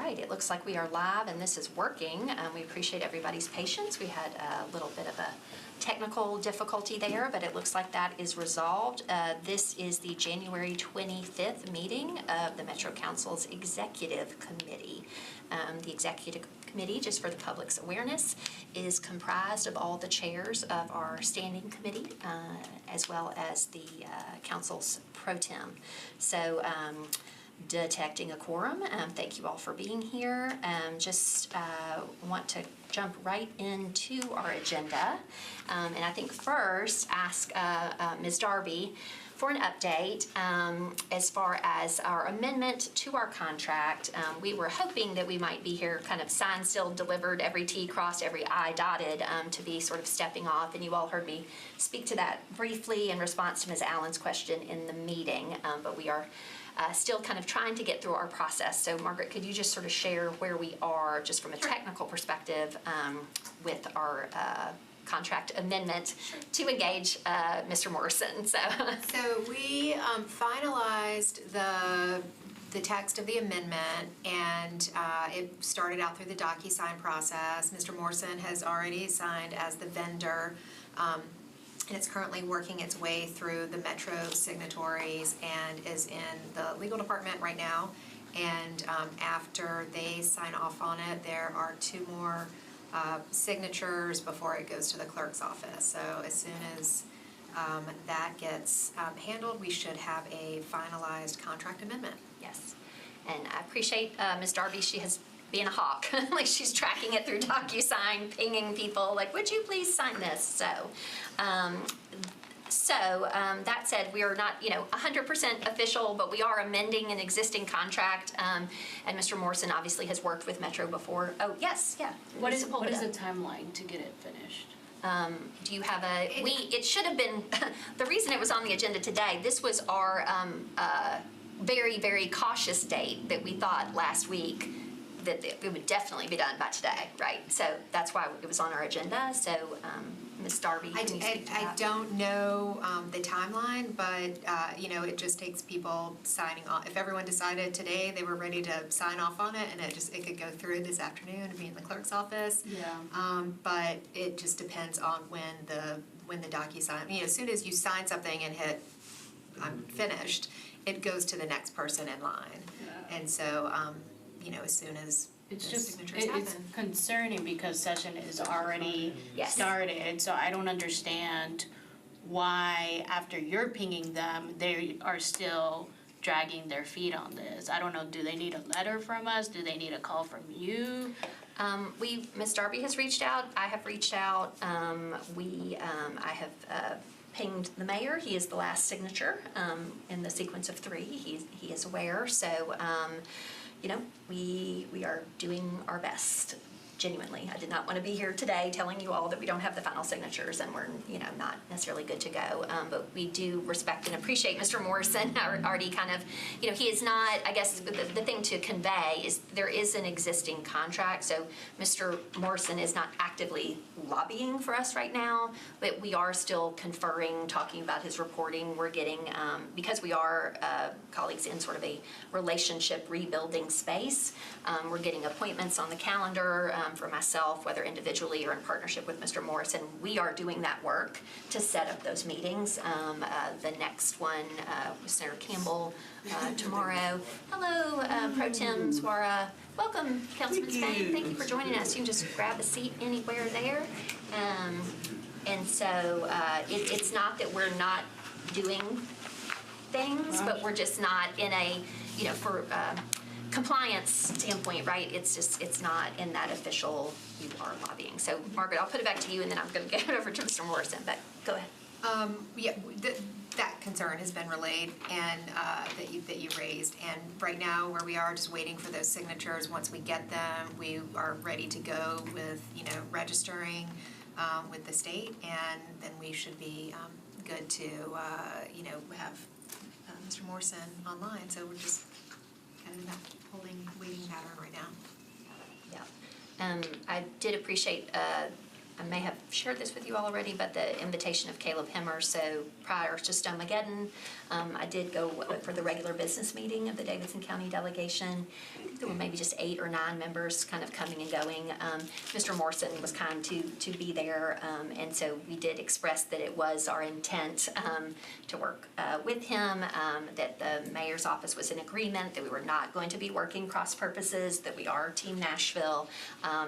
right, it looks like we are live and this is working. We appreciate everybody's patience. We had a little bit of a technical difficulty there, but it looks like that is resolved. This is the January 25th meeting of the Metro Council's Executive Committee. The Executive Committee, just for the public's awareness, is comprised of all the chairs of our standing committee, as well as the council's pro tem. So, detecting a quorum. Thank you all for being here. Just want to jump right into our agenda. And I think first ask Ms. Darby for an update as far as our amendment to our contract. We were hoping that we might be here kind of signed, sealed, delivered, every T crossed, every I dotted, to be sort of stepping off. And you all heard me speak to that briefly in response to Ms. Allen's question in the meeting, but we are still kind of trying to get through our process. So Margaret, could you just sort of share where we are just from a technical perspective with our contract amendment to engage Mr. Morrison? So we finalized the text of the amendment, and it started out through the DocuSign process. Mr. Morrison has already signed as the vendor, and it's currently working its way through the Metro signatories and is in the legal department right now. And after they sign off on it, there are 2 more signatures before it goes to the clerk's office. So as soon as that gets handled, we should have a finalized contract amendment. yes, and I appreciate Ms. Darby. She has being a hawk, like she's tracking it through DocuSign, pinging people, like, would you please sign this? So, that said, we are not, 100% official, but we are amending an existing contract, and Mr. Morrison obviously has worked with Metro before. Oh, yes, yeah. What is the timeline to get it finished? Do you have it should have been, the reason it was on the agenda today, this was our very, very cautious date that we thought last week that it would definitely be done by today, right? So that's why it was on our agenda. So, Ms. Darby, can you speak to that? I don't know the timeline, but it just takes people signing off. If everyone decided today they were ready to sign off on it, and it could go through this afternoon and be in the clerk's office. Yeah. But it just depends on when the DocuSign. As soon as you sign something and hit "I'm finished," it goes to the next person in line. Yeah. And so, as soon as signatures happen. It's concerning because session is already started, so I don't understand why after you're pinging them, they are still dragging their feet on this. I don't know, do they need a letter from us? Do they need a call from you? Ms. Darby has reached out, I have reached out, I have pinged the mayor. He is the last signature in the sequence of 3. He is aware, so we are doing our best. Genuinely, I did not want to be here today telling you all that we don't have the final signatures and we're, not necessarily good to go. But we do respect and appreciate Mr. Morrison. Already kind of, he is not, I guess the thing to convey is there is an existing contract. So Mr. Morrison is not actively lobbying for us right now, but we are still conferring, talking about his reporting. We're getting, because we are colleagues in sort of a relationship rebuilding space, we're getting appointments on the calendar for myself, whether individually or in partnership with Mr. Morrison. We are doing that work to set up those meetings. The next one with Senator Campbell tomorrow. Hello, Pro Tem Swara. Welcome, Councilman Spain. Thank you for joining us. You can just grab a seat anywhere there. And so it's not that we're not doing things, but we're just not in a, for compliance standpoint, right? It's not in that official, you are lobbying. So Margaret, I'll put it back to you and then I'm going to get it over to Mr. Morrison, but go ahead. That concern has been relayed and that you raised, and right now where we are just waiting for those signatures. Once we get them, we are ready to go with registering with the state, and then we should be good to have Mr. Morrison online. So we're just kind of in that waiting pattern right now. Yeah. I did appreciate I may have shared this with you all already, but the invitation of Caleb Hemmer. So prior to Stomageddon, I did go for the regular business meeting of the Davidson County delegation. I think there were maybe just 8 or 9 members kind of coming and going. Mr. Morrison was kind to be there, and so we did express that it was our intent to work with him, that the mayor's office was in agreement, that we were not going to be working cross purposes, that we are Team Nashville.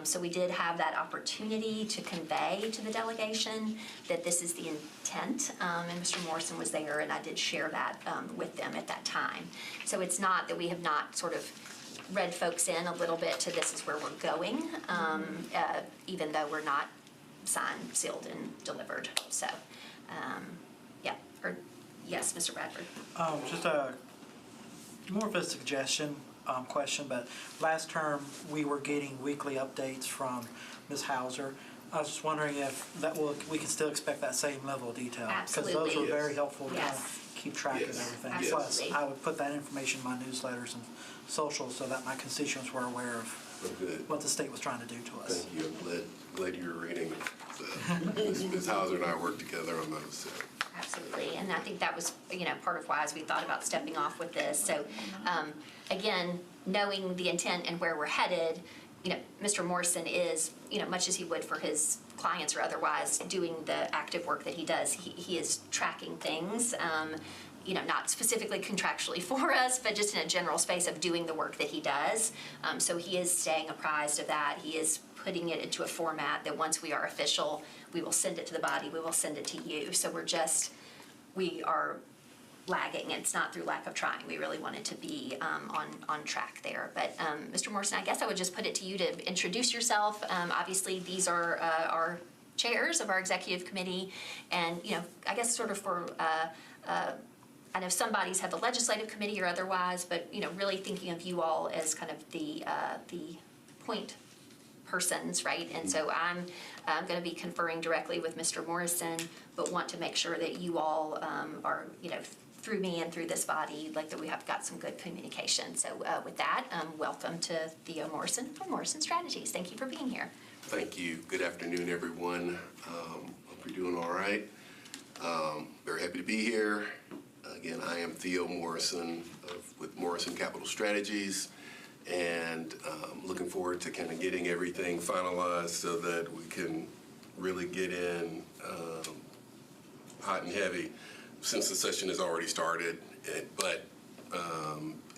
So we did have that opportunity to convey to the delegation that this is the intent, and Mr. Morrison was there, and I did share that with them at that time. So it's not that we have not sort of read folks in a little bit to this is where we're going, even though we're not signed, sealed, and delivered. So, yes, Mr. Bradford. Just a more of a suggestion, question, but last term we were getting weekly updates from Ms. Hauser. I was just wondering if we can still expect that same level of detail. Absolutely. Because those were very helpful to kind Yes. of keep track of everything. Yes. Plus, Absolutely. I would put that information in my newsletters and socials so that my constituents were aware of what the state was trying to do to us. Thank you. I'm glad you were reading. Ms. Hauser and I worked together on those. So. Absolutely, and I think that was, part of why as we thought about stepping off with this. So, again, knowing the intent and where we're headed, Mr. Morrison is, much as he would for his clients or otherwise, doing the active work that he does. He is tracking things, not specifically contractually for us, but just in a general space of doing the work that he does. So he is staying apprised of that. He is putting it into a format that once we are official, we will send it to the body, we will send it to you. So we are lagging. It's not through lack of trying. We really wanted to be on track there. But Mr. Morrison, I guess I would just put it to you to introduce yourself. Obviously, these are our chairs of our executive committee, and I guess sort of for. I know some bodies have the legislative committee or otherwise, but really thinking of you all as kind of the point persons, right? And so I'm going to be conferring directly with Mr. Morrison, but want to make sure that you all are, through me and through this body, like that we have got some good communication. So with that, welcome to Theo Morrison from Morrison Strategies. Thank you for being here. Thank you. Good afternoon, everyone. Hope you're doing all right. Very happy to be here. Again, I am Theo Morrison with Morrison Capital Strategies, and looking forward to kind of getting everything finalized so that we can really get in hot and heavy since the session has already started. But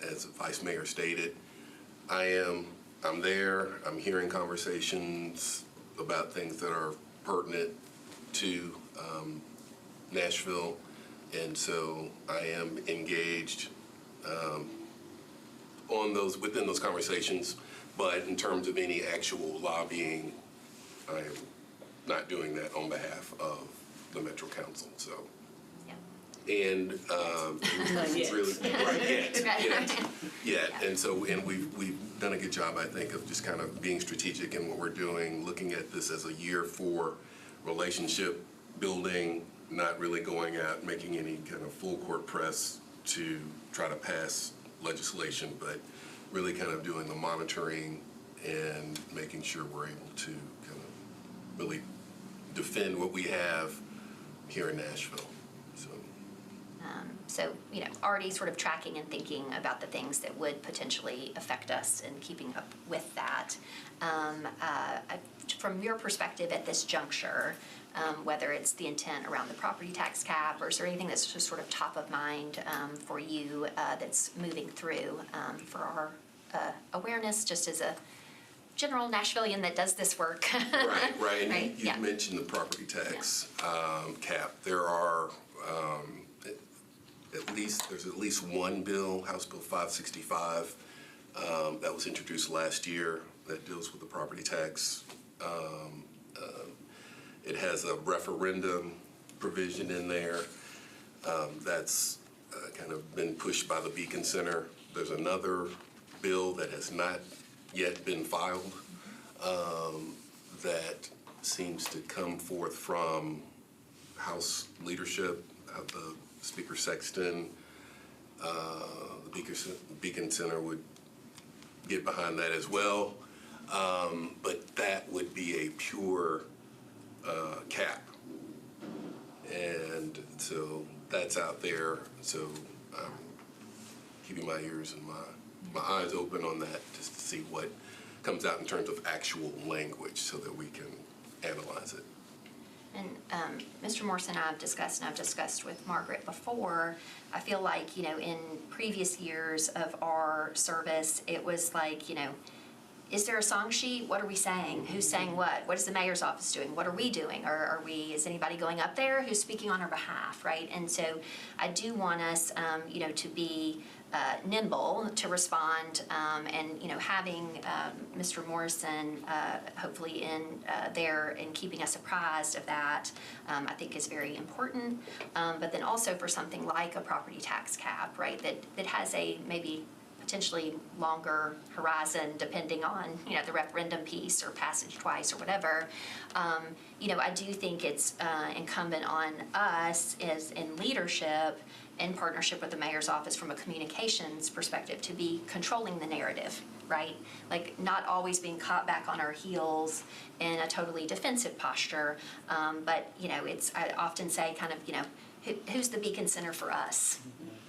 as the Vice Mayor stated, I'm there. I'm hearing conversations about things that are pertinent to Nashville. And so I am engaged within those conversations, but in terms of any actual lobbying, I am not doing that on behalf of the Metro Council. So, and really, yet. And so, and we've done a good job, I think, of just kind of being strategic in what we're doing, looking at this as a year for relationship building. Not really going out making any kind of full court press to try to pass legislation, but really kind of doing the monitoring and making sure we're able to kind of really defend what we have here in Nashville. So, already sort of tracking and thinking about the things that would potentially affect us and keeping up with that. From your perspective at this juncture, whether it's the intent around the property tax cap, or is there anything that's just sort of top of mind for you that's moving through for our awareness, just as a general Nashvilleian that does this work? Right. And right? you mentioned the property tax cap. There are there's at least one bill, House Bill 565, that was introduced last year that deals with the property tax. It has a referendum provision in there that's kind of been pushed by the Beacon Center. There's another bill that has not yet been filed that seems to come forth from House leadership, the Speaker Sexton. The Beacon Center would get behind that as well. But that would be a pure cap. And so that's out there. So I'm keeping my ears and my eyes open on that just to see what comes out in terms of actual language so that we can analyze it. And Mr. Morrison and I've discussed with Margaret before, I feel like, in previous years of our service, it was like, is there a song sheet? What are we saying? Who's saying what? What is the mayor's office doing? What are we doing? Or is anybody going up there who's speaking on our behalf, right? And so I do want us, to be nimble to respond, and having Mr. Morrison hopefully in there and keeping us apprised of that, I think is very important. But then also for something like a property tax cap, right, that has a maybe potentially longer horizon depending on the referendum piece or passage twice or whatever. I do think it's incumbent on us as in leadership, in partnership with the mayor's office from a communications perspective, to be controlling the narrative, right? Like not always being caught back on our heels in a totally defensive posture. But I often say kind of, who's the beacon center for us,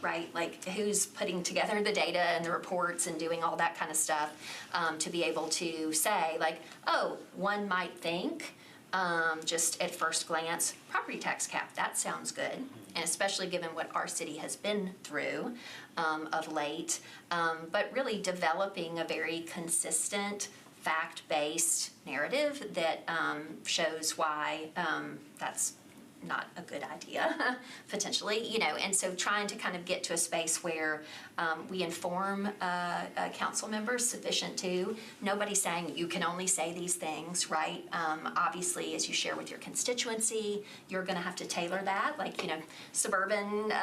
right? Like who's putting together the data and the reports and doing all that kind of stuff, to be able to say like, oh, one might think, just at first glance, property tax cap, that sounds good. And especially given what our city has been through of late, but really developing a very consistent, fact-based narrative that shows why that's not a good idea, potentially, and so trying to kind of get to a space where we inform council members sufficient to, nobody's saying you can only say these things, right? Obviously, as you share with your constituency, you're gonna have to tailor that, like, suburban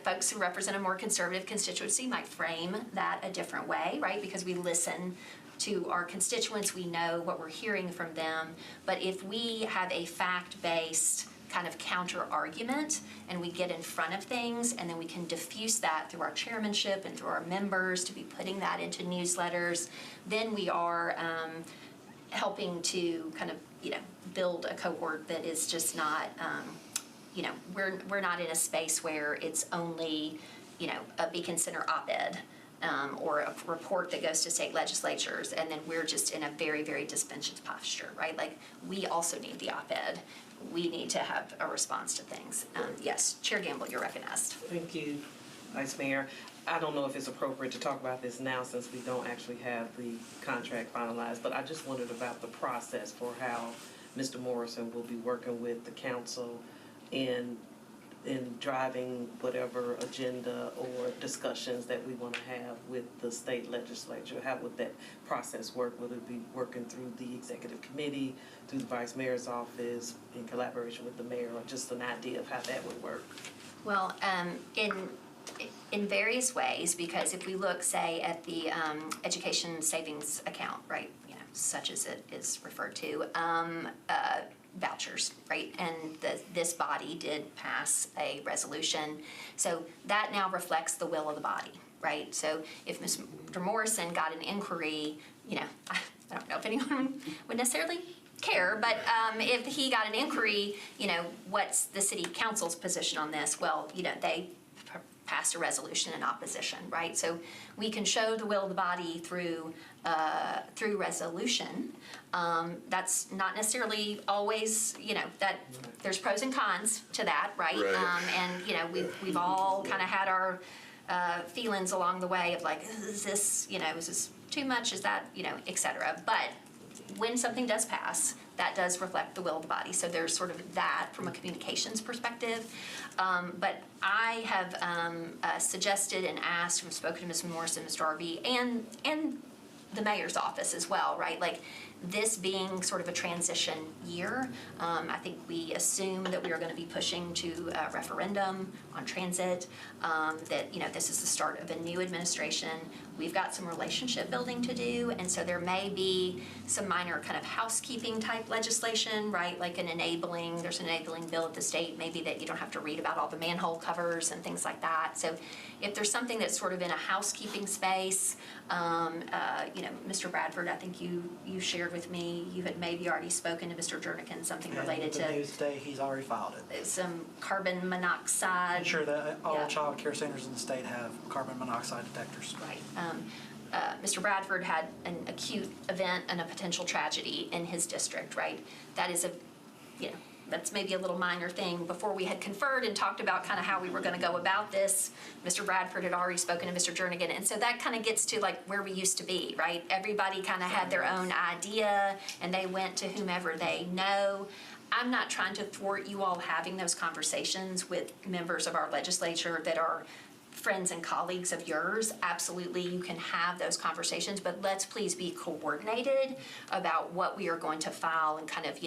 folks who represent a more conservative constituency might frame that a different way, right? Because we listen to our constituents, we know what we're hearing from them, but if we have a fact-based kind of counter argument and we get in front of things and then we can diffuse that through our chairmanship and through our members to be putting that into newsletters, then we are helping to kind of build a cohort that is just not we're not in a space where it's only a Beacon Center op-ed or a report that goes to state legislatures, and then we're just in a very, very defensive posture, right? Like, we also need the op-ed. We need to have a response to things. Yes, Chair Gamble, you're recognized. Thank you, Vice Mayor. I don't know if it's appropriate to talk about this now since we don't actually have the contract finalized, but I just wondered about the process for how Mr. Morrison will be working with the council in driving whatever agenda or discussions that we want to have with the state legislature. How would that process work? Will it be working through the executive committee, through the vice mayor's office, in collaboration with the mayor, or just an idea of how that would work? Well, in various ways, because if we look, say, at the education savings account, right, such as it is referred to, vouchers, right? And this body did pass a resolution. So that now reflects the will of the body, right? So if Mr. Morrison got an inquiry, I don't know if anyone would necessarily care, but if he got an inquiry, what's the city council's position on this? Well, they passed a resolution in opposition, right? So we can show the will of the body through resolution. That's not necessarily always, that there's pros and cons to that, right? And we've all kind of had our feelings along the way of like, is this too much? Is that, et cetera. But when something does pass, that does reflect the will of the body. So there's sort of that from a communications perspective. But I have suggested and asked and spoken to Ms. Morrison, Mr. RV, and the mayor's office as well, right? Like, this being sort of a transition year, I think we assume that we are going to be pushing to a referendum on transit, that, this is the start of a new administration. We've got some relationship building to do, and so there may be some minor kind of housekeeping type legislation, right? Like there's an enabling bill at the state, maybe that you don't have to read about all the manhole covers and things like that. So if there's something that's sort of in a housekeeping space, Mr. Bradford, I think you shared shared with me, you had maybe already spoken to Mr. Jernigan, something related The to news today, he's already filed it. some carbon monoxide. I'm sure that all Yeah. child care centers in the state have carbon monoxide detectors. Right. Mr. Bradford had an acute event and a potential tragedy in his district, right? That is that's maybe a little minor thing. Before we had conferred and talked about kind of how we were gonna go about this, Mr. Bradford had already spoken to Mr. Jernigan. And so that kind of gets to like where we used to be, right? Everybody kind of had their own idea and they went to whomever they know. I'm not trying to thwart you all having those conversations with members of our legislature that are friends and colleagues of yours. Absolutely, you can have those conversations, but let's please be coordinated about what we are going to file and kind of,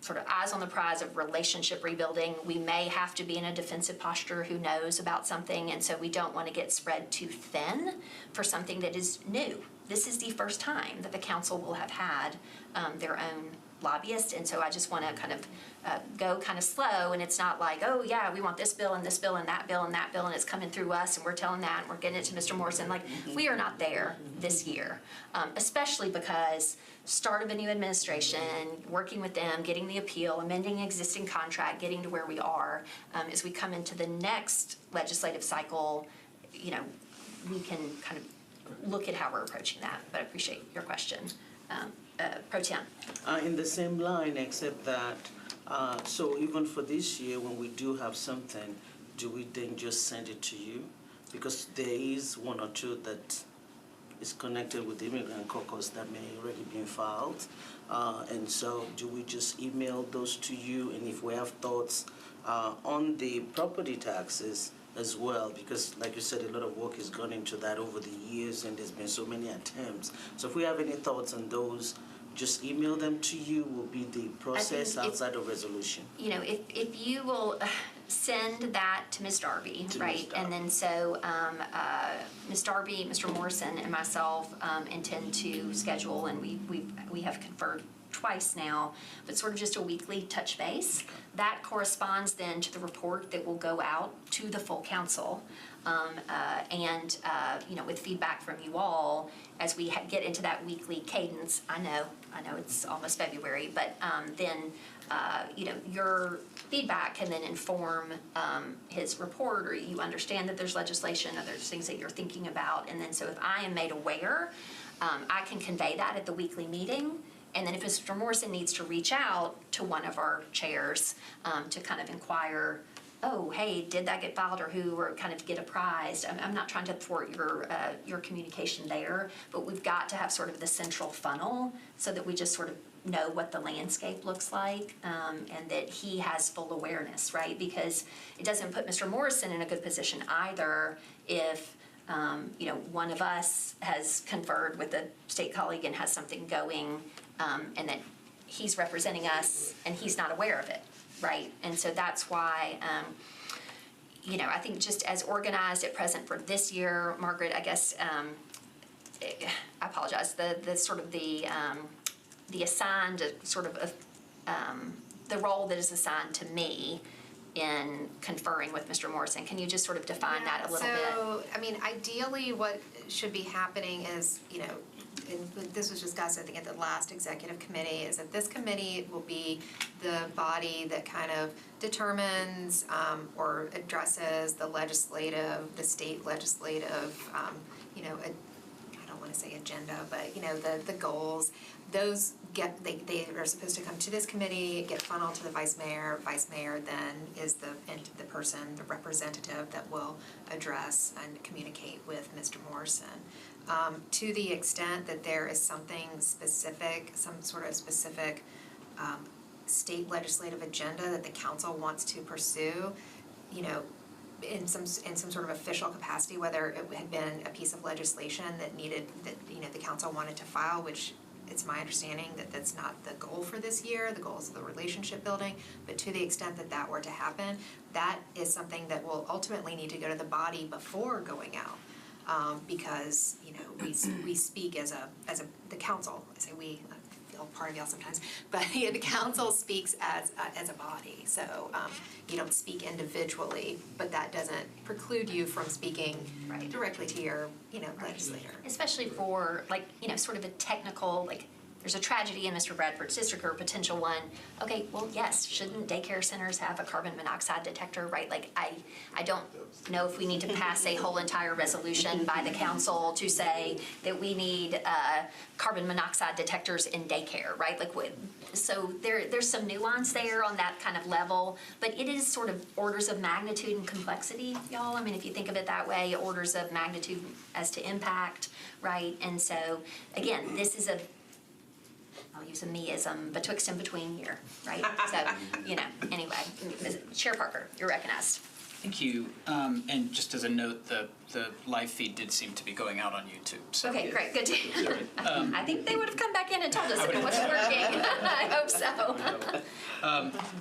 sort of eyes on the prize of relationship rebuilding. We may have to be in a defensive posture, who knows, about something, and so we don't want to get spread too thin for something that is new. This is the first time that the council will have had their own lobbyist, and so I just want to kind of go kind of slow, and it's not like, oh yeah, we want this bill and this bill and that bill and that bill, and it's coming through us, and we're telling that, and we're getting it to Mr. Morrison. Like, we are not there this year, especially because start of a new administration, working with them, getting the appeal, amending existing contract, getting to where we are, as we come into the next legislative cycle, we can kind of look at how we're approaching that. But I appreciate your question. Pro Tem. In the same line, except that, so even for this year, when we do have something, do we then just send it to you? Because there is one or two that is connected with the immigrant caucus that may already been filed. And so do we just email those to you? And if we have thoughts on the property taxes as well, because like you said, a lot of work has gone into that over the years and there's been so many attempts. So if we have any thoughts on those, just email them to you, will be the process outside of resolution. If you will send that to Ms. Darby, To right? Ms. Darby. And then so Ms. Darby, Mr. Morrison, and myself intend to schedule, and we have conferred twice now, but sort of just a weekly touch base. That corresponds then to the report that will go out to the full council. With feedback from you all as we get into that weekly cadence. I know it's almost February, but then your feedback can then inform his report, or you understand that there's legislation or there's things that you're thinking about. And then so if I am made aware, I can convey that at the weekly meeting. And then if Mr. Morrison needs to reach out to one of our chairs to kind of inquire, oh, hey, did that get filed, or who, or kind of get apprised. I'm not trying to thwart your communication there, but we've got to have sort of the central funnel so that we just sort of know what the landscape looks like, and that he has full awareness, right? Because it doesn't put Mr. Morrison in a good position either if one of us has conferred with a state colleague and has something going, and that he's representing us and he's not aware of it. Right, and so that's why, I think just as organized at present for this year, Margaret, I guess, I apologize, the sort of the assigned sort of, the role that is assigned to me in conferring with Mr. Morrison. Can you just sort of define that a little bit? So, ideally what should be happening is, and this was discussed, I think, at the last executive committee, is that this committee will be the body that kind of determines or addresses the state legislative, I don't want to say agenda, but, the goals. Those they are supposed to come to this committee, get funneled to the vice mayor. Vice mayor then is the person, the representative that will address and communicate with Mr. Morrison. To the extent that there is something specific, some sort of specific state legislative agenda that the council wants to pursue, in some sort of official capacity, whether it had been a piece of legislation that the council wanted to file, which it's my understanding that that's not the goal for this year. The goal is the relationship building, but to the extent that that were to happen, that is something that will ultimately need to go to the body before going out. Because we speak as the council. I say we, I feel part of y'all sometimes, but the council speaks as a body. So you don't speak individually, but that doesn't preclude you from speaking directly to your legislator. Especially for sort of a technical there's a tragedy in Mr. Bradford's district or a potential one, okay, well, yes, shouldn't daycare centers have a carbon monoxide detector, right? Like, I don't know if we need to pass a whole entire resolution by the council to say that we need carbon monoxide detectors in daycare, right? Like, so there's some nuance there on that kind of level, but it is sort of orders of magnitude and complexity, y'all. I mean, if you think of it that way, orders of magnitude as to impact, right? And so, again, this is I'll use a meism, betwixt and between here, right? So, anyway, Chair Parker, you're recognized. Thank you. And just as a note, the live feed did seem to be going out on YouTube. So. Okay, great, good to hear. I think they would have come back in and told us if it wasn't working. I hope so.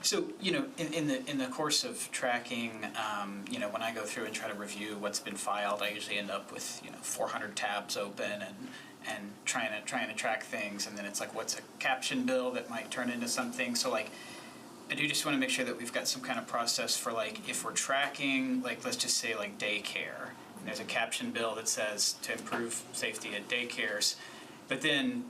So, in the course of tracking, when I go through and try to review what's been filed, I usually end up with 400 tabs open and trying to track things, and then it's like, what's a caption bill that might turn into something? So like, I do just want to make sure that we've got some kind of process for like, if we're tracking, like, let's just say like daycare, and there's a caption bill that says to improve safety at daycares, but then,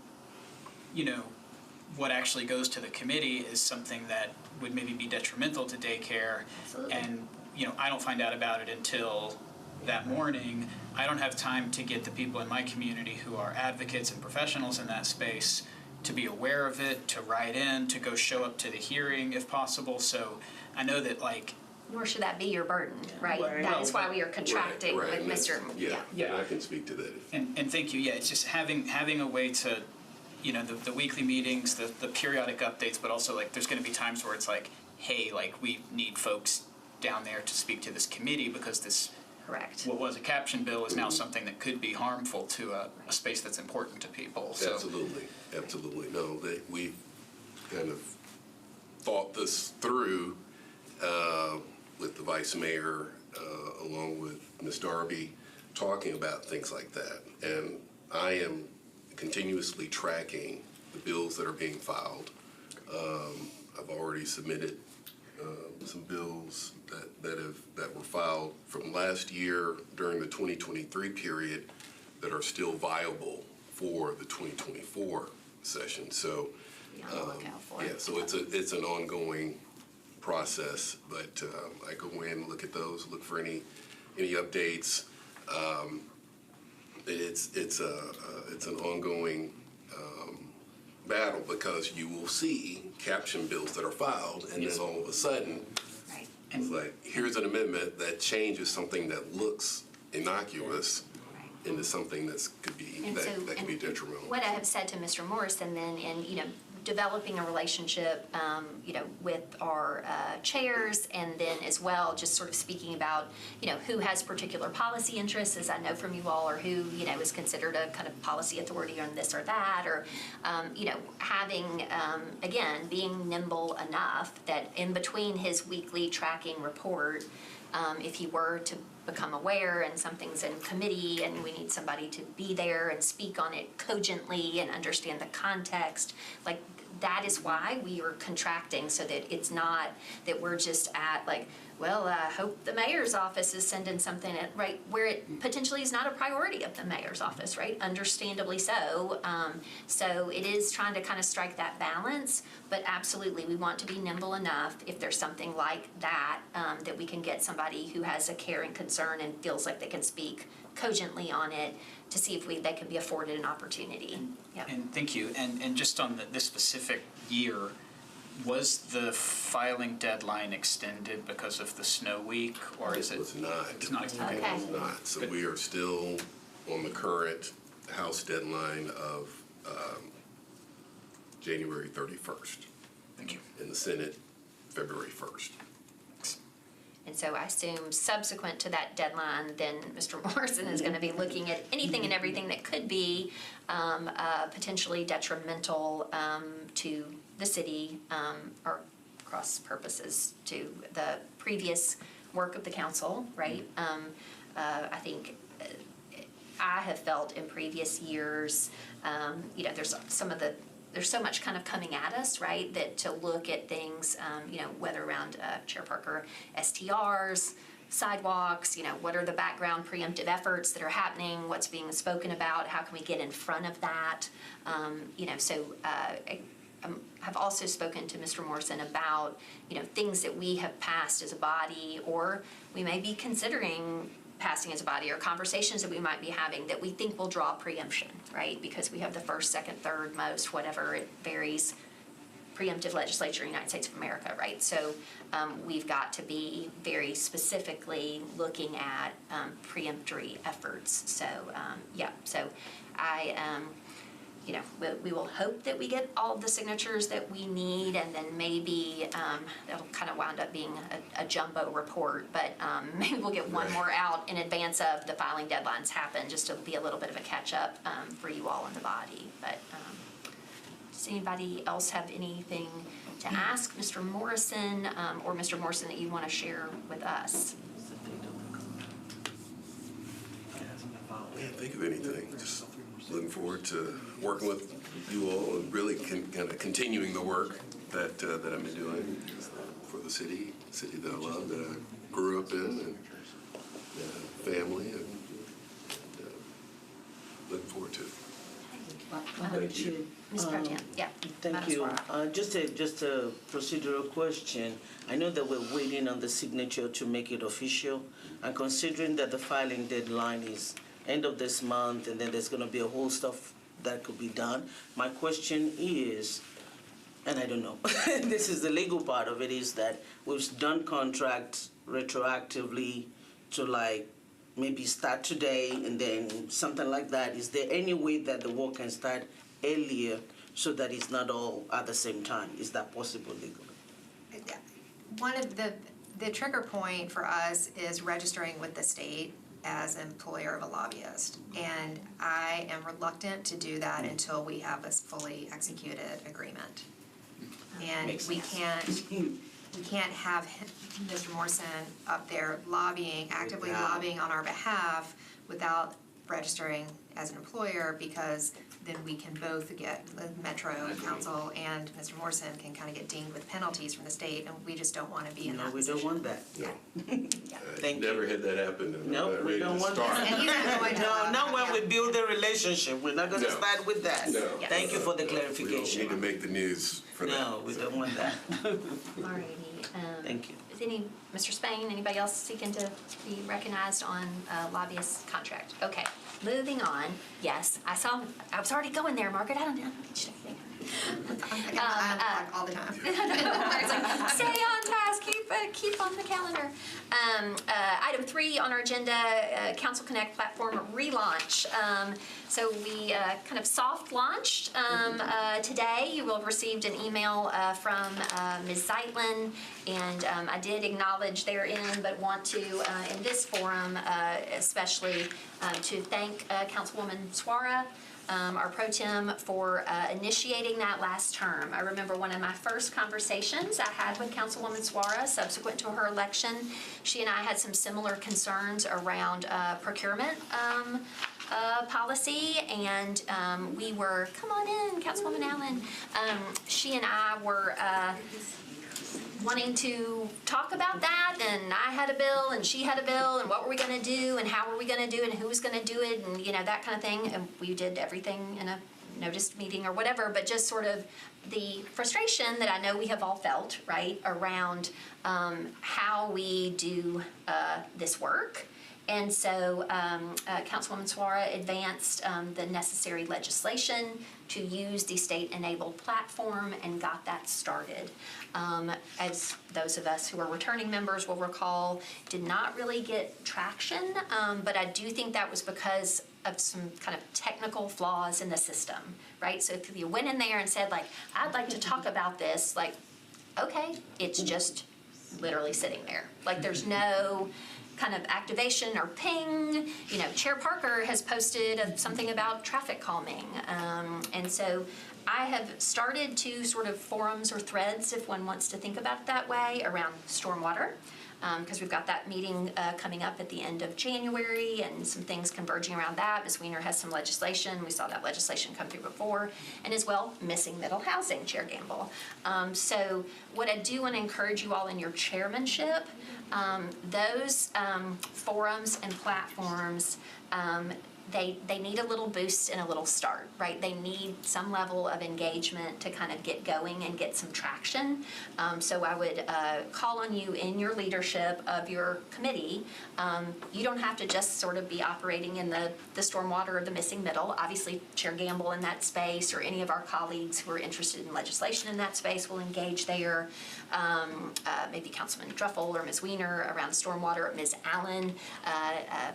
what actually goes to the committee is something that would maybe be detrimental to daycare. Absolutely. And, I don't find out about it until that morning. I don't have time to get the people in my community who are advocates and professionals in that space to be aware of it, to write in, to go show up to the hearing if possible. So I know that Nor should that be your burden, right? That is why we are contracting Right, with Mr. Yeah, I can speak to that. and thank you. Yeah, it's just having a way to, the weekly meetings, the periodic updates, but also like there's going to be times where it's like, hey, like we need folks down there to speak to this committee because this. Correct. What was a caption bill is now something that could be harmful to a space that's important to people. So. Absolutely. No, we kind of thought this through with the vice mayor, along with Ms. Darby, talking about things like that. And I am continuously tracking the bills that are being filed. I've already submitted some bills that were filed from last year during the 2023 period that are still viable for the 2024 session. So, so it's an ongoing process. But I go in, look at those, look for any updates. It's an ongoing battle because you will see caption bills that are filed, and then all of a sudden, it's like, here's an amendment that changes something that looks innocuous into something that could be detrimental. What I have said to Mr. Morrison then, in developing a relationship, with our chairs, and then as well, just sort of speaking about, who has particular policy interests, as I know from you all, or who, is considered a kind of policy authority on this or that, or, having, again, being nimble enough that in between his weekly tracking report, if he were to become aware and something's in committee and we need somebody to be there and speak on it cogently and understand the context, like, that is why we are contracting, so that it's not that we're just at like, well, I hope the mayor's office is sending something at, right, where it potentially is not a priority of the mayor's office, right? Understandably so. So it is trying to kind of strike that balance, but absolutely we want to be nimble enough if there's something like that, that we can get somebody who has a care and concern and feels like they can speak cogently on it to see if they can be afforded an opportunity. Yep. And thank you. And just on this specific year, was the filing deadline extended because of the snow week, or is it? It was not. It's not extended. Okay. It was not. So we are still on the current House deadline of January 31st. Thank you. In the Senate, February 1st. And so I assume subsequent to that deadline, then Mr. Morrison is going to be looking at anything and everything that could be potentially detrimental to the city, or cross purposes to the previous work of the council, right? I think I have felt in previous years, there's so much kind of coming at us, right, that to look at things, whether around Chair Parker STRs, sidewalks, what are the background preemptive efforts that are happening, what's being spoken about, how can we get in front of that? I have also spoken to Mr. Morrison about, things that we have passed as a body, or we may be considering passing as a body, or conversations that we might be having that we think will draw preemption, right? Because we have the first, second, third most, whatever it varies, preemptive legislature in the United States of America, right? So we've got to be very specifically looking at preemptory efforts. So, we will hope that we get all of the signatures that we need, and then maybe that'll kind of wound up being a jumbo report, but maybe we'll get one more out in advance of the filing deadlines happen, just to be a little bit of a catch-up for you all in the body. But does anybody else have anything to ask Mr. Morrison, or Mr. Morrison, that you want to share with us? I can't think of anything. Just looking forward to working with you all and really kind of continuing the work that I've been doing for the city that I love, that I grew up in, and family, and looking forward to it. Thank you. Ms. Pro Tem, yeah. Thank Madam you. Suarez. Just a procedural question. I know that we're waiting on the signature to make it official, and considering that the filing deadline is end of this month, and then there's going to be a whole stuff that could be done. My question is, and I don't know, this is the legal part of it, is that we've done contracts retroactively to maybe start today and then something like that. Is there any way that the work can start earlier so that it's not all at the same time? Is that possible legally? One of the trigger point for us is registering with the state as an employer of a lobbyist. And I am reluctant to do that until we have a fully executed agreement. And we can't have Mr. Morrison up there actively lobbying on our behalf without registering as an employer, because then we can both get the Metro Council and Mr. Morrison can kind of get dinged with penalties from the state, and we just don't want to be in that position. No, we don't want that. Yeah. Thank Never you. had that happen. And No, I'm not we ready don't to want start. that. And he's not going to. No, not when we build a relationship. We're not going to No. start with that. No. Yes. Thank you for the We don't clarification. need to make the news for that. No, we don't want that. Alrighty. Thank you. Is Mr. Spain, anybody else seeking to be recognized on lobbyist contract? Okay, moving on. Yes, I was already going there, Margaret. I don't know. I'm all the time. It's like, stay on task, keep on the calendar. Item 3 on our agenda, Council Connect platform relaunch. So we kind of soft launched today. You will have received an email from Ms. Zeitlin, and I did acknowledge therein, but want to, in this forum, especially to thank Councilwoman Suarez, our pro tem, for initiating that last term. I remember one of my first conversations I had with Councilwoman Suarez subsequent to her election. She and I had some similar concerns around procurement policy, and we were, come on in, Councilwoman Allen. She and I were wanting to talk about that, and I had a bill and she had a bill, and what were we going to do and how were we going to do it and who was going to do it, and that kind of thing. And we did everything in a noticed meeting or whatever, but just sort of the frustration that I know we have all felt, right, around how we do this work. And so Councilwoman Suarez advanced the necessary legislation to use the state-enabled platform and got that started. As those of us who are returning members will recall, did not really get traction, but I do think that was because of some kind of technical flaws in the system, right? So if you went in there and said, I'd like to talk about this, okay, it's just literally sitting there. There's no kind of activation or ping. Chair Parker has posted something about traffic calming. And so I have started to sort of forums or threads, if one wants to think about it that way, around stormwater. because we've got that meeting coming up at the end of January and some things converging around that. Ms. Weiner has some legislation. We saw that legislation come through before. And as well, missing middle housing, Chair Gamble. So what I do want to encourage you all in your chairmanship, those forums and platforms, they need a little boost and a little start, right? They need some level of engagement to kind of get going and get some traction. So I would call on you in your leadership of your committee. You don't have to just sort of be operating in the stormwater or the missing middle. Obviously, Chair Gamble in that space, or any of our colleagues who are interested in legislation in that space will engage there. Maybe Councilman Druffel or Ms. Weiner around stormwater, Ms. Allen.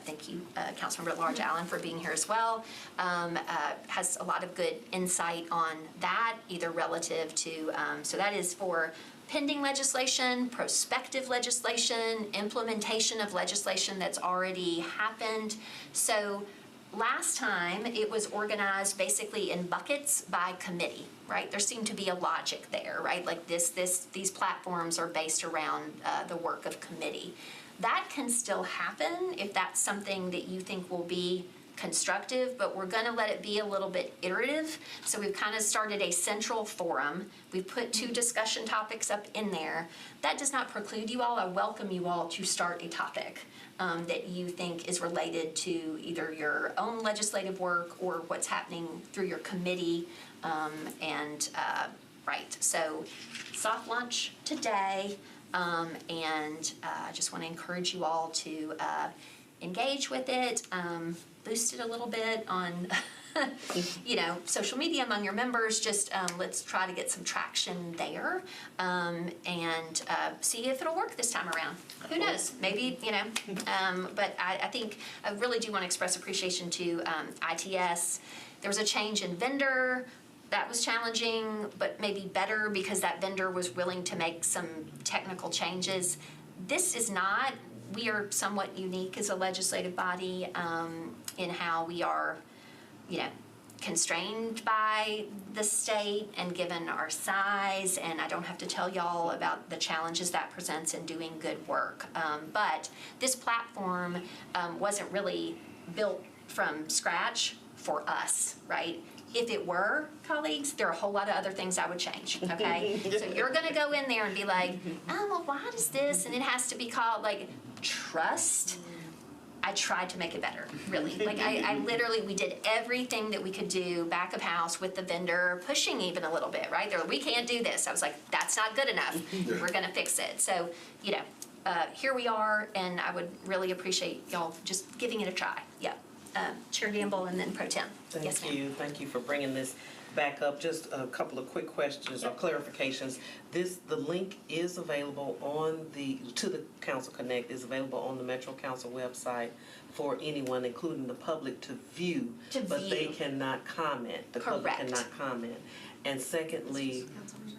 Thank you, Councilmember at Large Allen, for being here as well. Has a lot of good insight on that, either relative to, so that is for pending legislation, prospective legislation, implementation of legislation that's already happened. So last time, it was organized basically in buckets by committee, right? There seemed to be a logic there, right? Like these platforms are based around the work of committee. That can still happen if that's something that you think will be constructive, but we're going to let it be a little bit iterative. So we've kind of started a central forum. We've put 2 discussion topics up in there. That does not preclude you all. I welcome you all to start a topic that you think is related to either your own legislative work or what's happening through your committee. Right, so soft launch today, and I just want to encourage you all to engage with it, boost it a little bit on social media among your members. Just let's try to get some traction there, and see if it'll work this time around. Who knows? Maybe, but I think I really do want to express appreciation to ITS. There was a change in vendor. That was challenging, but maybe better because that vendor was willing to make some technical changes. This is not. We are somewhat unique as a legislative body in how we are, constrained by the state and given our size, and I don't have to tell y'all about the challenges that presents in doing good work. But this platform wasn't really built from scratch for us, right? If it were, colleagues, there are a whole lot of other things I would change, okay? So you're gonna go in there and be like, well, why does this? And it has to be called, trust. I tried to make it better, really. I literally, we did everything that we could do back of house with the vendor, pushing even a little bit, right? They're like, we can't do this. I was like, that's not good enough. We're gonna fix it. So, here we are, and I would really appreciate y'all just giving it a try. Yeah. Chair Gamble and then Pro Tem. Yes, ma'am. Thank you for bringing this back up. Just a couple of quick questions or clarifications. The link is available to the Council Connect is available on the Metro Council website for anyone, including the public, to view. But they cannot comment. The public cannot comment. And secondly,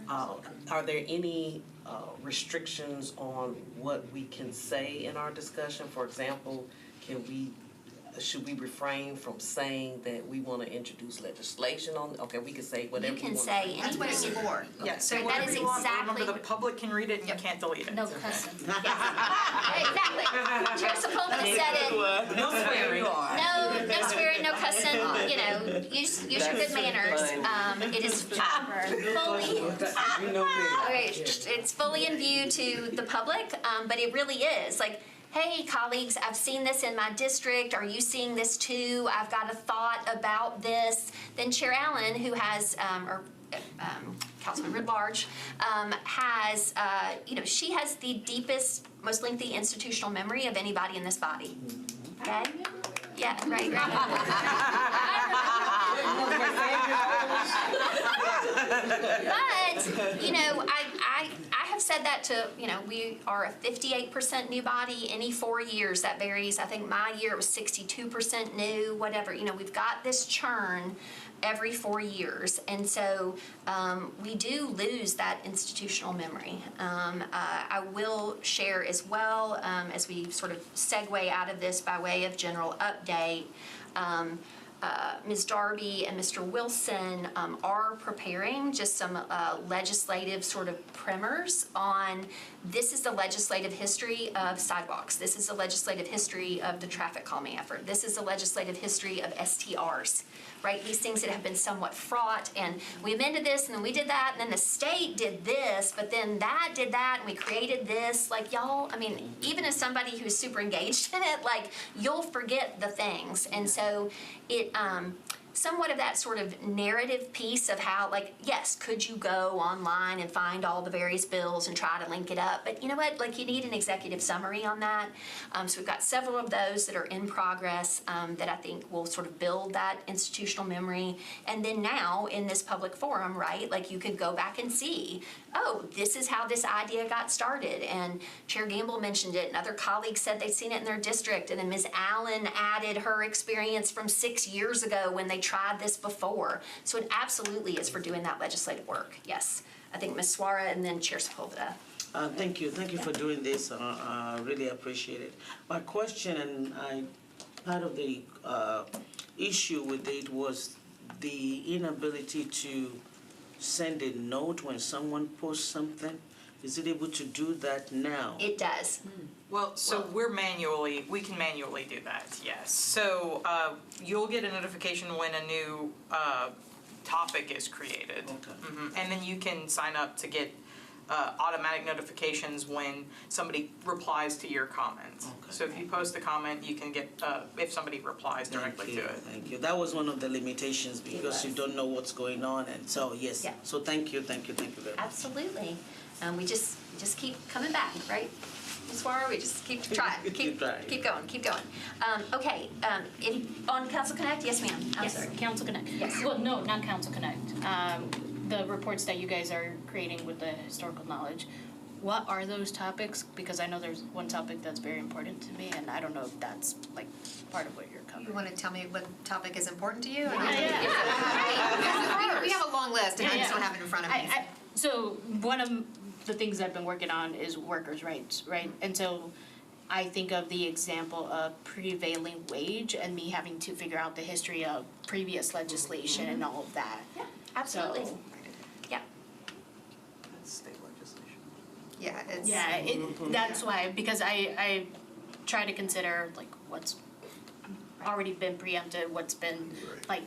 are there any restrictions on what we can say in our discussion? For example, should we refrain from saying that we want to introduce legislation on? Okay, we can say whatever we want. You can say anything. That's what it's for. Yeah, so That whatever is you want, but exactly. remember the public can read it and you can't delete it. No cussing. Exactly. Chair Sepulveda said it. No swearing. No swearing, no cussing, use your good manners. It is fully, it's fully in view to the public, but it really is, hey, colleagues, I've seen this in my district. Are you seeing this too? I've got a thought about this. Then Chair Allen, who has, Councilman at Large, has, she has the deepest, most lengthy institutional memory of anybody in this body. Okay? Yeah, right. But, I have said that to, we are a 58% new body. Any 4 years, that varies. I think my year it was 62% new, whatever. We've got this churn every 4 years. And so we do lose that institutional memory. I will share as well, as we sort of segue out of this by way of general update, Ms. Darby and Mr. Wilson are preparing just some legislative sort of primers on, this is the legislative history of sidewalks. This is the legislative history of the traffic calming effort. This is the legislative history of STRs, right? These things that have been somewhat fraught, and we amended this, and then we did that, and then the state did this, but then that did that, and we created this. Like, y'all, I mean, even as somebody who's super engaged in it, like, you'll forget the things. And so it, somewhat of that sort of narrative piece of how, like, yes, could you go online and find all the various bills and try to link it up? But you know what, like, you need an executive summary on that. So we've got several of those that are in progress that I think will sort of build that institutional memory. And then now in this public forum, right, like, you could go back and see, oh, this is how this idea got started. And Chair Gamble mentioned it, and other colleagues said they'd seen it in their district. And then Ms. Allen added her experience from 6 years ago when they tried this before. So it absolutely is for doing that legislative work. Yes. I think Ms. Suara and then Chair Sepulveda. Thank you for doing this. I really appreciate it. My question, and part of the issue with it was the inability to send a note when someone posts something. Is it able to do that now? It does. Well, so we can manually do that, yes. So you'll get a notification when a new topic is created. Okay. And then you can sign up to get automatic notifications when somebody replies to your comments. Okay. So if you post a comment, you can get, if somebody replies directly to it. Thank you. That was one of the limitations because you don't know what's going on, and so yes. Yeah. So thank you very much. Absolutely. We just keep coming back, right? Ms. Suara, we just keep trying, Keep trying. keep going. Okay, on Council Connect, yes, ma'am. I'm Yes, sorry. Council Connect. Yes. Well, no, not Council Connect. The reports that you guys are creating with the historical knowledge, what are those topics? Because I know there's one topic that's very important to me, and I don't know if that's like part of what you're covering. You want to tell me what topic is important to you? Yeah. We have a long list, and I just don't have it in front of me. So one of the things I've been working on is workers' rights, right? And so I think of the example of prevailing wage and me having to figure out the history of previous legislation and all of that. Yeah, absolutely. So- Yeah. State legislation. Yeah, it's. Yeah, that's why, because I try to consider like what's already been preempted, what's been Right. like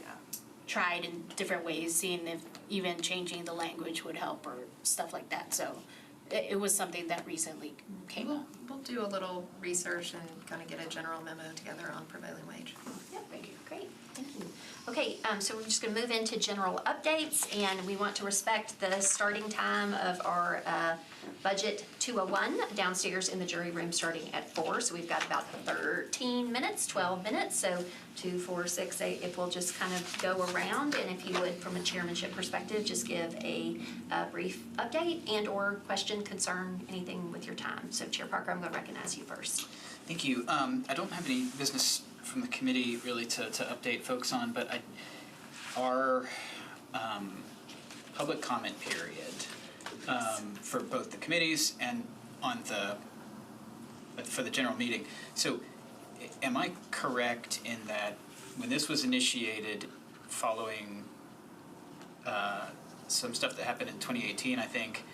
tried in different ways, seeing if even changing the language would help or stuff like that. So it was something that recently came up. We'll do a little research and kind of get a general memo together on prevailing wage. Yeah, great, thank you. Okay, so we're just gonna move into general updates, and we want to respect the starting time of our budget 201 downstairs in the jury room starting at 4. So we've got about 12 minutes, so 2, 4, 6, 8, if we'll just kind of go around, and if you would, from a chairmanship perspective, just give a brief update and or question, concern, anything with your time. So Chair Parker, I'm gonna recognize you first. Thank you. I don't have any business from the committee really to update folks on, but our public comment period for both the committees and for the general meeting. So am I correct in that when this was initiated following some stuff that happened in 2018, I think,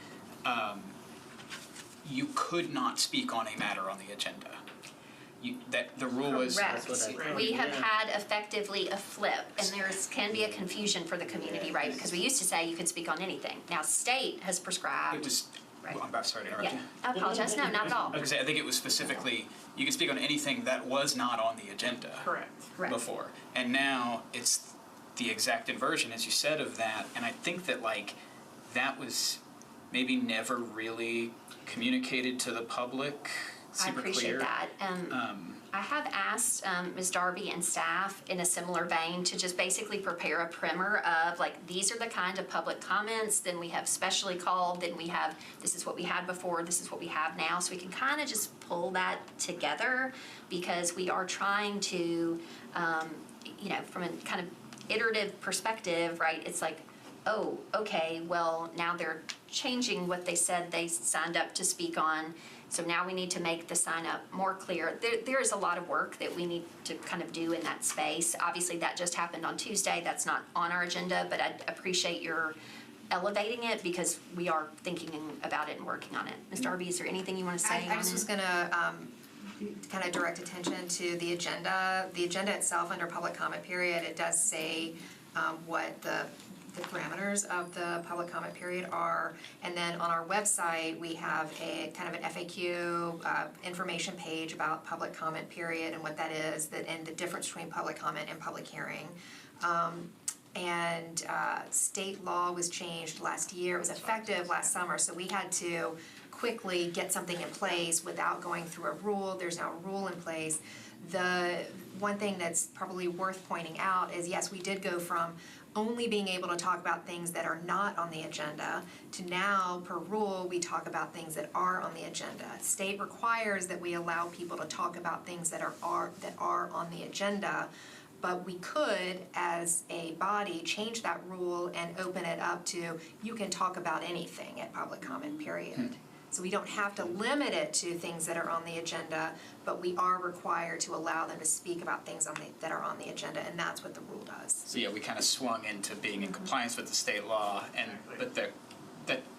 you could not speak on a matter on the agenda? That the rule was. Correct. That's what I- We have Yeah. had effectively a flip, and can be a confusion for the community, right? Because we used to say you could speak on anything. Now state has prescribed. It was, Right. well, I'm sorry to interrupt Yeah, you. I apologize, no, not at all. I was gonna say, I think it was specifically, you could speak on anything that was not on the agenda. Correct. Correct. Before. And now it's the exact inversion, as you said, of that. And I think that like, that was maybe never really communicated to the public I super appreciate clear. that. I have asked Ms. Darby and staff in a similar vein to just basically prepare a primer of like, these are the kind of public comments, then we have specially called, then we have, this is what we had before, this is what we have now. So we can kind of just pull that together because we are trying to, from a kind of iterative perspective, right? It's like, oh, okay, well, now they're changing what they said they signed up to speak on. So now we need to make the sign up more clear. There is a lot of work that we need to kind of do in that space. Obviously, that just happened on Tuesday. That's not on our agenda, but I appreciate your elevating it because we are thinking about it and working on it. Ms. Darby, is there anything you want to say on I just was it? gonna kind of direct attention to the agenda. The agenda itself, under public comment period, it does say what the parameters of the public comment period are. And then on our website, we have a kind of an FAQ information page about public comment period and what that is, and the difference between public comment and public hearing. And state law was changed last year. It was effective last summer, so we had to quickly get something in place without going through a rule. There's now a rule in place. The one thing that's probably worth pointing out is, yes, we did go from only being able to talk about things that are not on the agenda to now, per rule, we talk about things that are on the agenda. State requires that we allow people to talk about things that are on the agenda, but we could, as a body, change that rule and open it up to, you can talk about anything at public comment period. So we don't have to limit it to things that are on the agenda, but we are required to allow them to speak about things that are on the agenda, and that's what the rule does. So yeah, we kind of swung into being in compliance with the state law, but that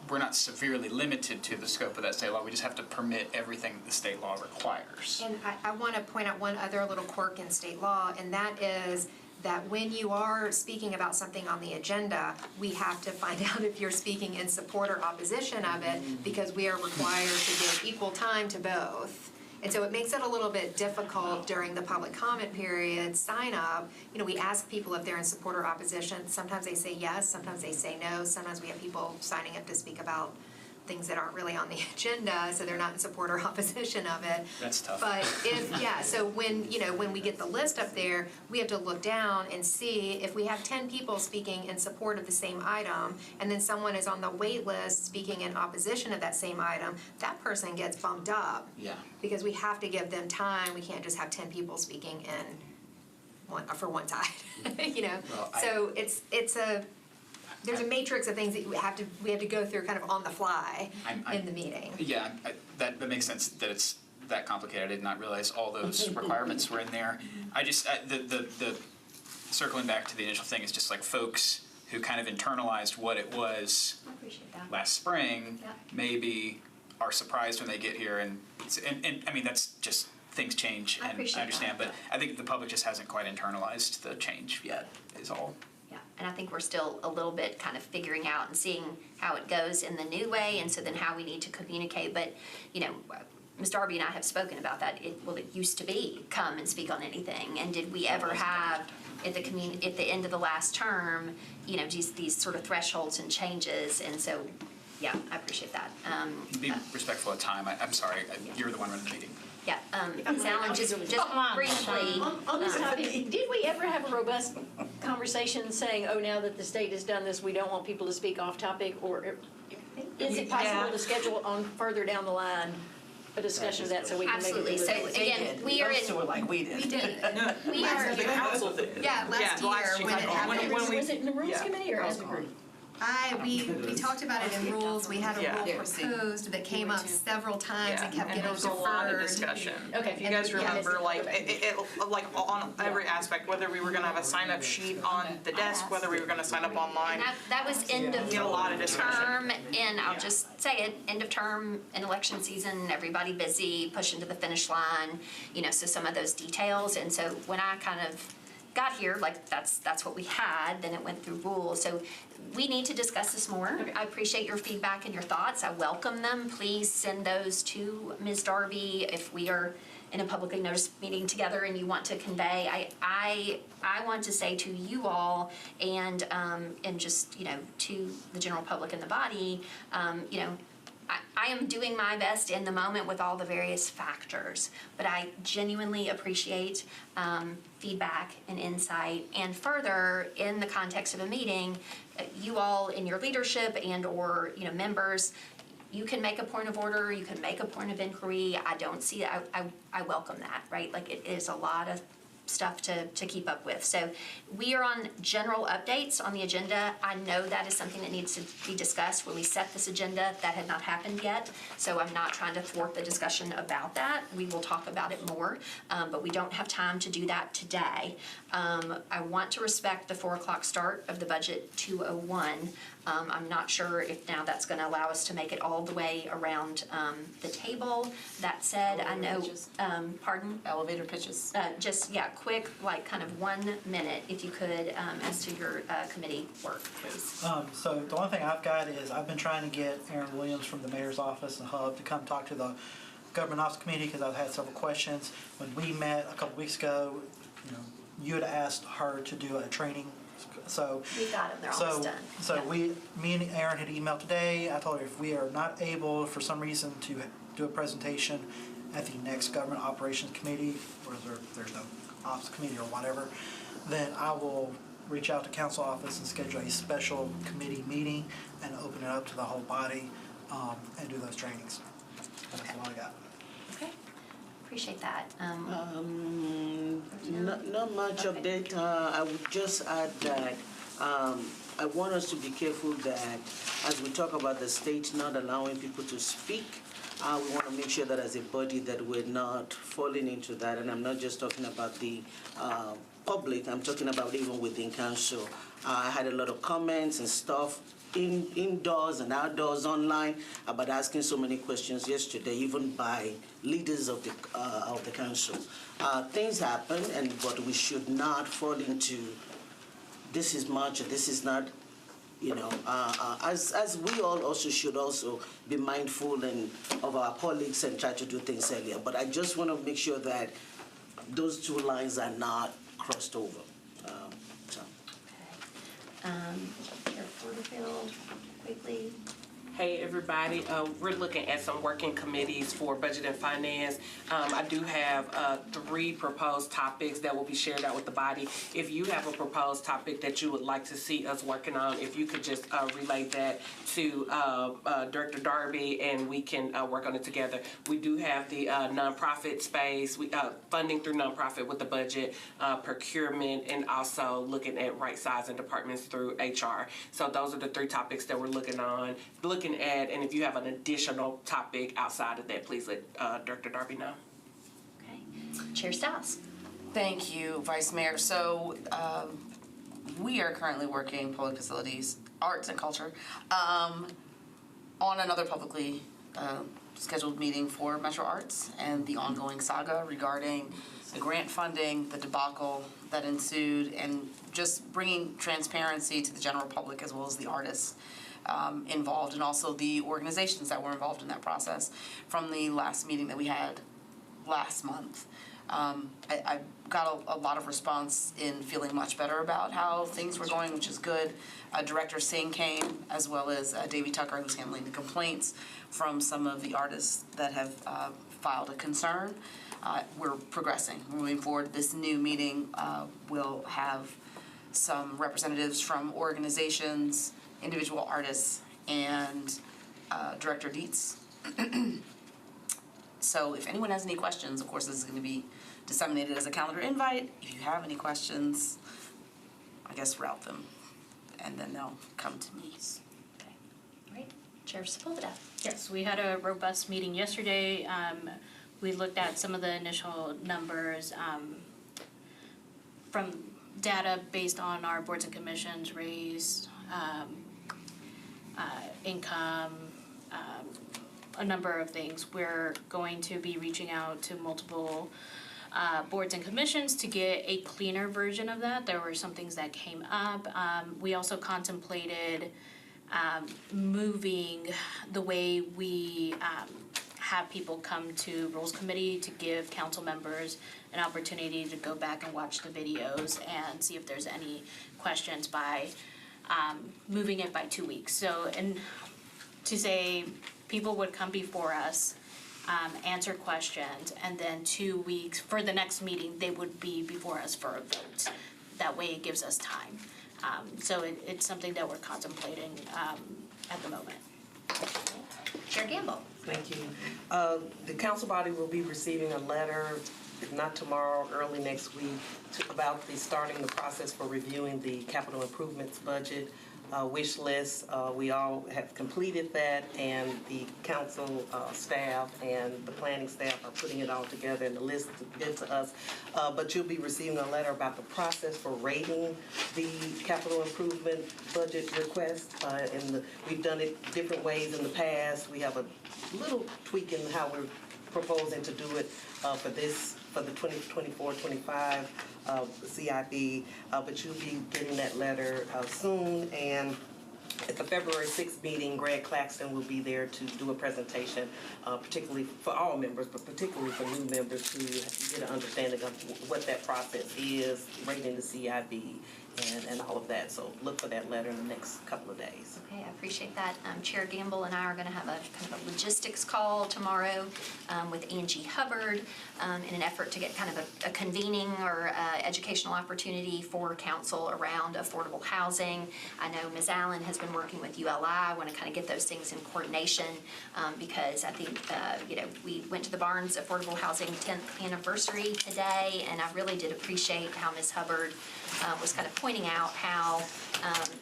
we're not severely limited to the scope of that state law. We just have to permit everything that the state law requires. And I want to point out one other little quirk in state law, and that is that when you are speaking about something on the agenda, we have to find out if you're speaking in support or opposition of it, because we are required to give equal time to both. And so it makes it a little bit difficult during the public comment period sign up. You know, we ask people if they're in support or opposition. Sometimes they say yes, sometimes they say no. Sometimes we have people signing up to speak about things that aren't really on the agenda, so they're not in support or opposition of it. That's tough. But so when we get the list up there, we have to look down and see if we have 10 people speaking in support of the same item, and then someone is on the wait list speaking in opposition of that same item, that person gets bumped up. Yeah. Because we have to give them time. We can't just have 10 people speaking for one side, Well, So there's a matrix of things that we have to go through kind of on the fly in the meeting. Yeah, that makes sense that it's that complicated. I did not realize all those requirements were in there. The circling back to the initial thing is just like folks who kind of internalized what it was I appreciate that. last spring, Yeah. maybe are surprised when they get here, and I mean that's just things change, I and appreciate I understand, that. but I think the public just hasn't quite internalized the change yet. Is all. Yeah, and I think we're still a little bit kind of figuring out and seeing how it goes in the new way, and so then how we need to communicate. But, Ms. Darby and I have spoken about that. It used to be come and speak on anything, and did we ever have at the end of the last term, just these sort of thresholds and changes, and so, yeah, I appreciate that. Be respectful of time. I'm sorry, you're the one running the meeting. Yeah, Ms. Allen, just briefly. On this topic, did we ever have a robust conversation saying, oh, now that the state has done this, we don't want people to speak off topic? Or is it possible to schedule on further down the line a discussion of that so we can make it? Absolutely, so again, we are in. So we're like, we did. We did. We are. The council did. Yeah, last year when it happened. Was it in the rules committee or as a group? We talked about it in rules. We had a Yeah. rule proposed that came up several times and kept And getting there was a lot of deferred. discussion. Okay. If you guys Yeah. remember, like, like on every aspect, whether we were gonna have a sign-up sheet on the desk, whether we were gonna sign up online. And that was end of We had a lot of discussion. term, and I'll just say it, end of term and election season, everybody busy, pushing to the finish line, so some of those details. And so when I kind of got here, like that's what we had, then it went through rules. So we need to discuss this more. I appreciate your feedback and your thoughts. I welcome them. Please send those to Ms. Darby if we are in a publicly noticed meeting together and you want to convey. I want to say to you all and just, to the general public and the body, I am doing my best in the moment with all the various factors, but I genuinely appreciate feedback and insight. And further, in the context of a meeting, you all in your leadership and or members, you can make a point of order, you can make a point of inquiry. I don't see I welcome that, right? Like it is a lot of stuff to keep up with. So we are on general updates on the agenda. I know that is something that needs to be discussed. When we set this agenda, that had not happened yet, so I'm not trying to thwart the discussion about that. We will talk about it more, but we don't have time to do that today. I want to respect the 4 o'clock start of the budget 201. I'm not sure if now that's gonna allow us to make it all the way around the table. That said, I know, pardon? Elevator pitches. Just, yeah, quick, like kind of 1 minute, if you could, as to your committee work, please. So the one thing I've got is I've been trying to get Aaron Williams from the mayor's office and Hub to come talk to the government ops committee because I've had several questions. When we met a couple weeks ago, you had asked her to do a training. So We got them, they're almost done. So Yeah. me and Aaron had emailed today. I told her if we are not able for some reason to do a presentation at the next government operations committee, or there's no ops committee or whatever, then I will reach out to council office and schedule a special committee meeting and open it up to the whole body and do those trainings. That's all I got. Okay, appreciate that. Not much update. I would just add that I want us to be careful that as we talk about the state not allowing people to speak, we want to make sure that as a body that we're not falling into that. And I'm not just talking about the public, I'm talking about even within council. I had a lot of comments and stuff indoors and outdoors online about asking so many questions yesterday, even by leaders of the council. Things happen, but we should not fall into this is much, this is not. As we all also should also be mindful of our colleagues and try to do things earlier. But I just want to make sure that those two lines are not crossed over. Chair Porterfield, quickly. Hey, everybody. We're looking at some working committees for budget and finance. I do have 3 proposed topics that will be shared out with the body. If you have a proposed topic that you would like to see us working on, if you could just relay that to Director Darby and we can work on it together. We do have the nonprofit space, funding through nonprofit with the budget, procurement, and also looking at right-sizing departments through HR. So those are the 3 topics that we're looking at, and if you have an additional topic outside of that, please let Director Darby know. Okay, Chair Stiles. Thank you, Vice Mayor. So we are currently working public facilities, arts and culture, on another publicly scheduled meeting for Metro Arts and the ongoing saga regarding the grant funding, the debacle that ensued, and just bringing transparency to the general public as well as the artists involved, and also the organizations that were involved in that process from the last meeting that we had last month. I got a lot of response in feeling much better about how things were going, which is good. Director Singh came, as well as Davey Tucker, who's handling the complaints from some of the artists that have filed a concern. We're progressing, moving forward. This new meeting will have some representatives from organizations, individual artists, and Director Dietz. So if anyone has any questions, of course, this is going to be disseminated as a calendar invite. If you have any questions, I guess route them, and then they'll come to me. Okay, great. Chair Sepulveda. Yes, we had a robust meeting yesterday. We looked at some of the initial numbers from data based on our boards and commissions raised, income, a number of things. We're going to be reaching out to multiple boards and commissions to get a cleaner version of that. There were some things that came up. We also contemplated moving the way we have people come to Rules Committee to give council members an opportunity to go back and watch the videos and see if there's any questions by moving it by 2 weeks. So, and to say people would come before us, answer questions, and then 2 weeks, for the next meeting, they would be before us for a vote. That way it gives us time. So it's something that we're contemplating at the moment. Chair Gamble. Thank you. The council body will be receiving a letter if not tomorrow, early next week, about starting the process for reviewing the capital improvements budget wish list. We all have completed that, and the council staff and the planning staff are putting it all together in the list to get to us. But you'll be receiving a letter about the process for rating the capital improvement budget request. We've done it different ways in the past. We have a little tweak in how we're proposing to do it for the 2024-25 CIP, but you'll be getting that letter soon. And at the February 6th meeting, Greg Claxton will be there to do a presentation, particularly for all members, but particularly for new members to get an understanding of what that process is, rating the CIP, and all of that. So look for that letter in the next couple of days. Okay, I appreciate that. Chair Gamble and I are going to have a kind of a logistics call tomorrow with Angie Hubbard in an effort to get kind of a convening or educational opportunity for council around affordable housing. I know Ms. Allen has been working with ULI. I want to kind of get those things in coordination because I think, we went to the Barnes Affordable Housing 10th anniversary today, and I really did appreciate how Ms. Hubbard was kind of pointing out how,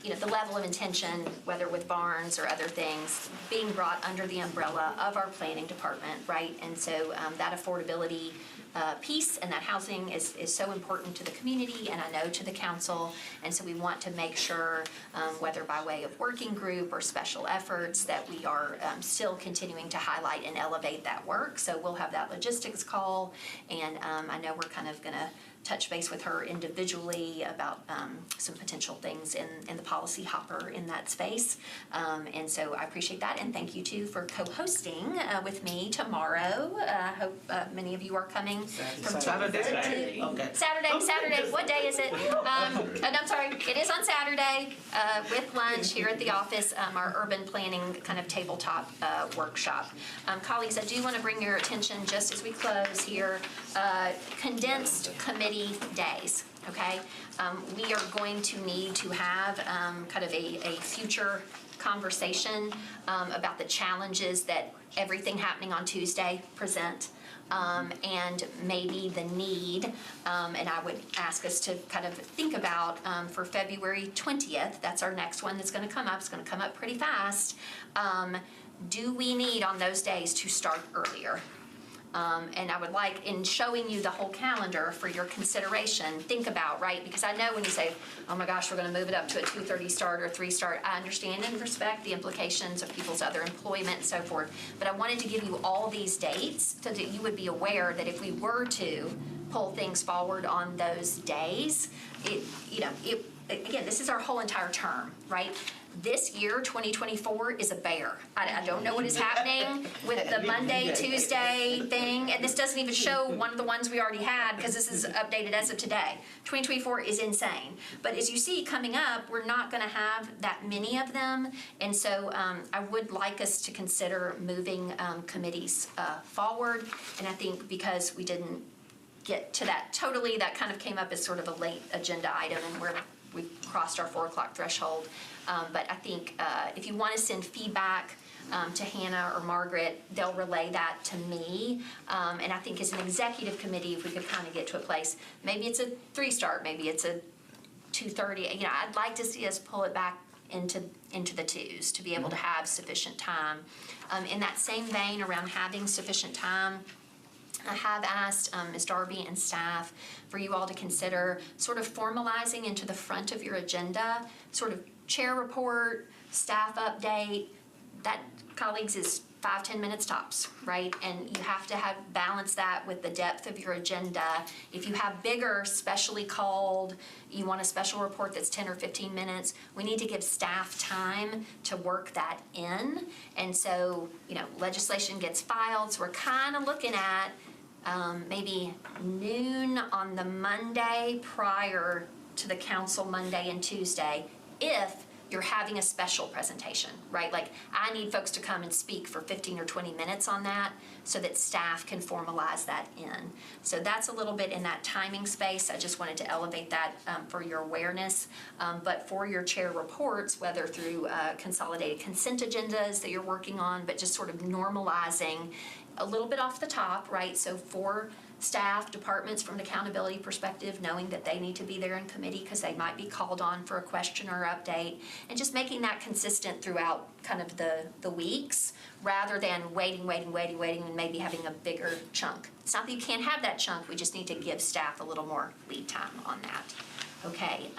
the level of intention, whether with Barnes or other things, being brought under the umbrella of our planning department, right? And so that affordability piece and that housing is so important to the community and I know to the council. And so we want to make sure, whether by way of working group or special efforts, that we are still continuing to highlight and elevate that work. So we'll have that logistics call, and I know we're kind of going to touch base with her individually about some potential things in the policy hopper in that space. And so I appreciate that, and thank you too for co-hosting with me tomorrow. I hope many of you are coming from Saturday. Okay. Saturday. What day is it? And I'm sorry, it is on Saturday with lunch here at the office, our urban planning kind of tabletop workshop. Colleagues, I do want to bring your attention just as we close here, condensed committee days, okay? We are going to need to have kind of a future conversation about the challenges that everything happening on Tuesday present, and maybe the need, and I would ask us to kind of think about for February 20th, that's our next one that's going to come up. It's going to come up pretty fast. Do we need on those days to start earlier? And I would like, in showing you the whole calendar for your consideration, think about, right? Because I know when you say, oh my gosh, we're going to move it up to a 2:30 start or a 3 start, I understand and respect the implications of people's other employment and so forth. But I wanted to give you all these dates so that you would be aware that if we were to pull things forward on those days, again, this is our whole entire term, right? This year, 2024, is a bear. I don't know what is happening with the Monday, Tuesday thing, and this doesn't even show one of the ones we already had because this is updated as of today. 2024 is insane. But as you see coming up, we're not going to have that many of them, and so I would like us to consider moving committees forward, and I think because we didn't get to that totally, that kind of came up as sort of a late agenda item, and we've crossed our 4 o'clock threshold. But I think if you want to send feedback to Hannah or Margaret, they'll relay that to me. And I think as an executive committee, if we could kind of get to a place, maybe it's a 3 start, maybe it's a 2:30. I'd like to see us pull it back into the 2s to be able to have sufficient time. In that same vein, around having sufficient time, I have asked Ms. Darby and staff for you all to consider sort of formalizing into the front of your agenda, sort of chair report, staff update. That, colleagues, is 5-10 minutes tops, right? And you have to balance that with the depth of your agenda. If you have bigger, specially called, you want a special report that's 10 or 15 minutes, we need to give staff time to work that in. And so, legislation gets filed, so we're kind of looking at maybe noon on the Monday prior to the council Monday and Tuesday, if you're having a special presentation, right? Like, I need folks to come and speak for 15 or 20 minutes on that so that staff can formalize that in. So that's a little bit in that timing space. I just wanted to elevate that for your awareness. But for your chair reports, whether through consolidated consent agendas that you're working on, but just sort of normalizing a little bit off the top, right? So for staff, departments from an accountability perspective, knowing that they need to be there in committee because they might be called on for a question or update, and just making that consistent throughout kind of the weeks, rather than waiting, and maybe having a bigger chunk. It's not that you can't have that chunk, we just need to give staff a little more lead time on that. Okay,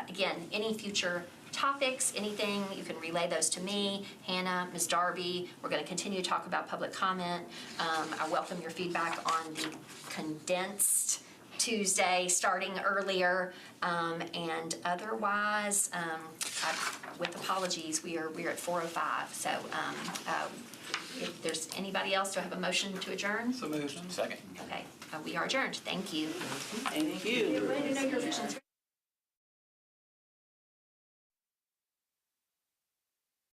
again, any future topics, anything, you can relay those to me, Hannah, Ms. Darby. We're going to continue to talk about public comment. I welcome your feedback on the condensed Tuesday, starting earlier, and otherwise, with apologies, we are at 4:05. So if there's anybody else, do I have a motion to adjourn? So moved. Second. Okay, we are adjourned. Thank you. Thank you. Way to know your visions.